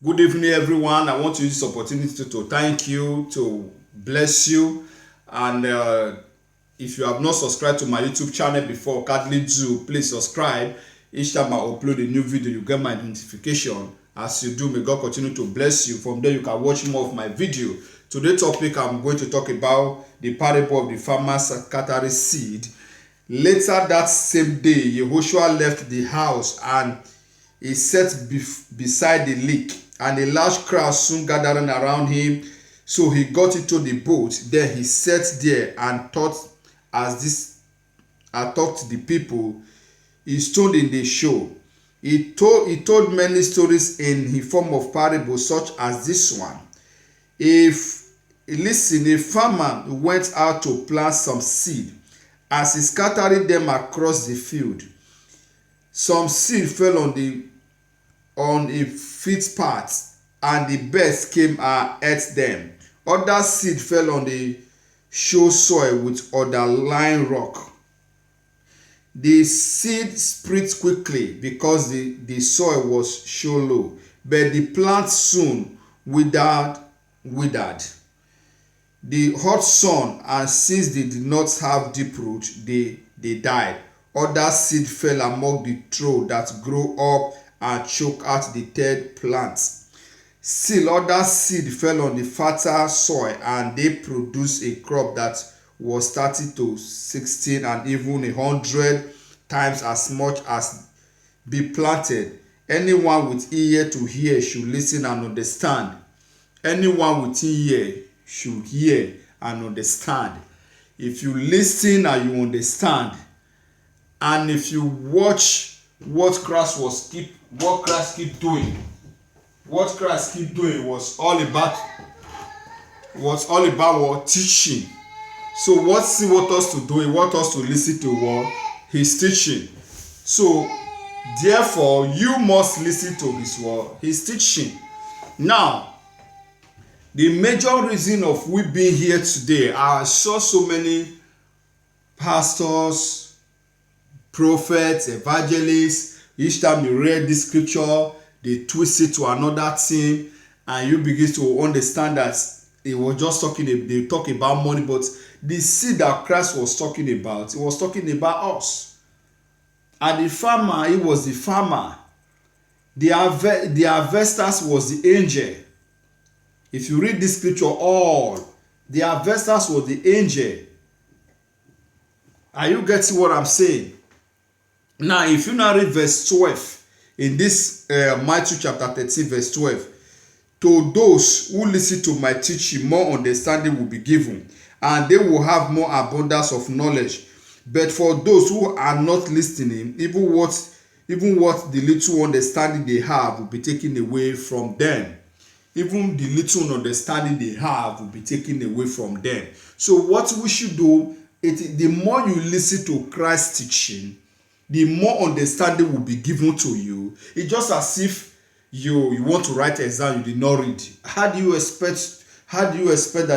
Good evening, everyone. I want to use this opportunity to thank you, to bless you. And if you have not subscribed to my YouTube channel before, kindly do. Please subscribe. Each time I upload a new video, you get my notification. As you do, may God continue to bless you. From there, you can watch more of my video. Today's topic, I'm going to talk about the parable of the farmer scattering seed. Later that same day, Yehoshua left the house and he sat beside the lake, and a large crowd soon gathered around him. So he got into the boat. Then he sat there and taught as this taught the people. He stood in the shore. He told many stories in the form of parables, such as this one. If listen, a farmer went out to plant some seed. As he scattered them across the field, some seed fell on a footpath, and the birds came and ate them. Other seed fell on the shore soil with underlying rock. The seed spread quickly because the soil was shallow, but the plant soon withered. The hot sun, and since they did not have deep root, they died. Other seed fell among the thorns that grew up and choked out the dead plants. Still other seed fell on the fertile soil, and they produced a crop that was 30 to 16 and even 100 times as much as be planted. Anyone with ear to hear should listen and understand. Anyone with ear should hear and understand. If you listen and you understand, and if you watch what Christ keep doing, was all about what teaching. So what he want us to do? He want us to listen to what he's teaching. So therefore, you must listen to his teaching. Now, the major reason of we being here today, I saw so many pastors, prophets, evangelists. Each time you read this scripture, they twist it to another thing, and you begin to understand that it was just they talk about money, but the seed that Christ was talking about, he was talking about us. And the farmer, he was the farmer. The harvesters was the angel. If you read this scripture, all the harvesters was the angel. Are you getting what I'm saying? Now, if you now read verse 12 in this Matthew chapter 13, verse 12, to those who listen to my teaching, more understanding will be given, and they will have more abundance of knowledge. But for those who are not listening, even what the little understanding they have will be taken away from them. Even the little understanding they have will be taken away from them. So what we should do, the more you listen to Christ's teaching, the more understanding will be given to you. It's just as if you want to write an exam you did not read. How do you expect that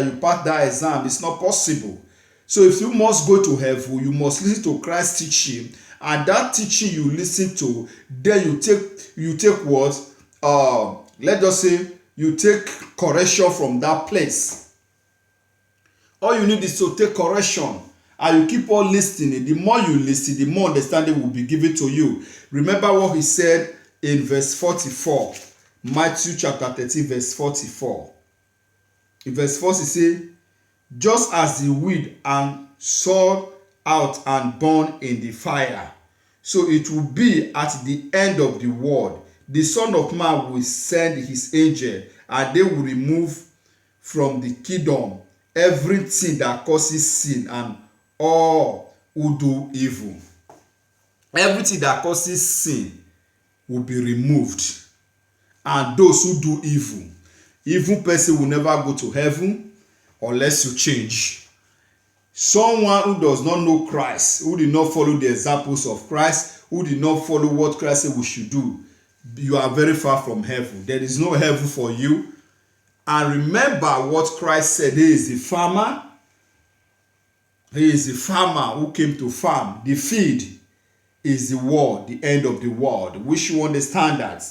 you pass that exam? It's not possible. So if you must go to heaven, you must listen to Christ's teaching, and that teaching you listen to, then you take what let's just say you take correction from that place. All you need is to take correction, and you keep on listening. The more you listen, the more understanding will be given to you. Remember what he said in verse 44, Matthew chapter 13, verse 44. In verse 4, he says, just as the wheat and sown out and burned in the fire, so it will be at the end of the world. The Son of Man will send his angel, and they will remove from the kingdom everything that causes sin and all who do evil. Everything that causes sin will be removed, and those who do evil person will never go to heaven unless you change. Someone who does not know Christ, who did not follow the examples of Christ, who did not follow what Christ said we should do, you are very far from heaven. There is no heaven for you. And remember what Christ said. He is the farmer. He is the farmer who came to farm. The field is the world, the end of the world. We should understand that.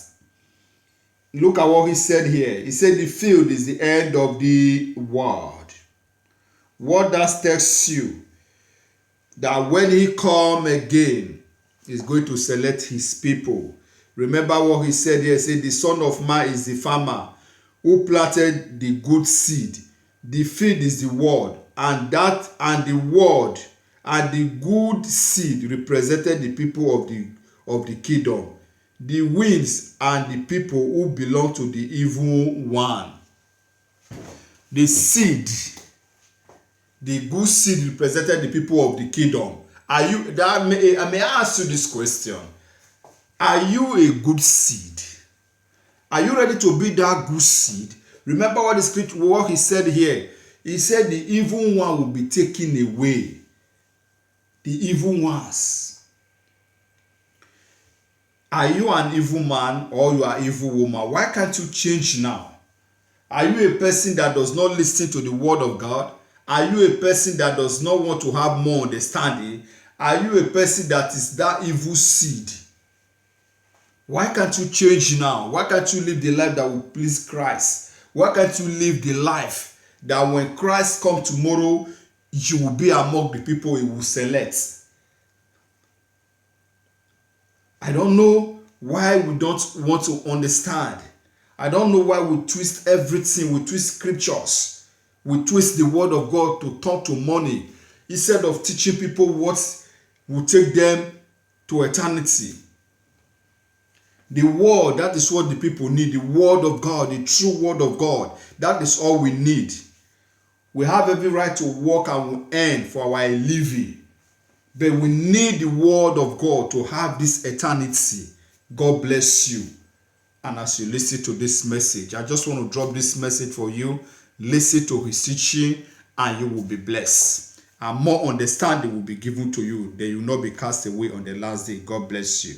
Look at what he said here. He said the field is the end of the world. What that tells you? That when he come again, he's going to select his people. Remember what he said here. He said the Son of Man is the farmer who planted the good seed. The field is the word, and the word and the good seed represented the people of the kingdom. The winds and the people who belong to the evil one. The seed, the good seed represented the people of the kingdom. Are you that may I ask you this question? Are you a good seed? Are you ready to be that good seed? Remember what the scripture, what he said here. He said the evil one will be taken away. The evil ones. Are you an evil man or you are an evil woman? Why can't you change now? Are you a person that does not listen to the word of God? Are you a person that does not want to have more understanding? Are you a person that is that evil seed? Why can't you change now? Why can't you live the life that will please Christ? Why can't you live the life that when Christ comes tomorrow, you will be among the people he will select? I don't know why we don't want to understand. I don't know why we twist everything. We twist scriptures. We twist the word of God to turn to money instead of teaching people what will take them to eternity. The word, that is what the people need. The word of God, the true word of God. That is all we need. We have every right to work and earn for our living. But we need the word of God to have this eternity. God bless you. And as you listen to this message, I just want to drop this message for you. Listen to his teaching and you will be blessed. And more understanding will be given to you. Then you will not be cast away on the last day. God bless you.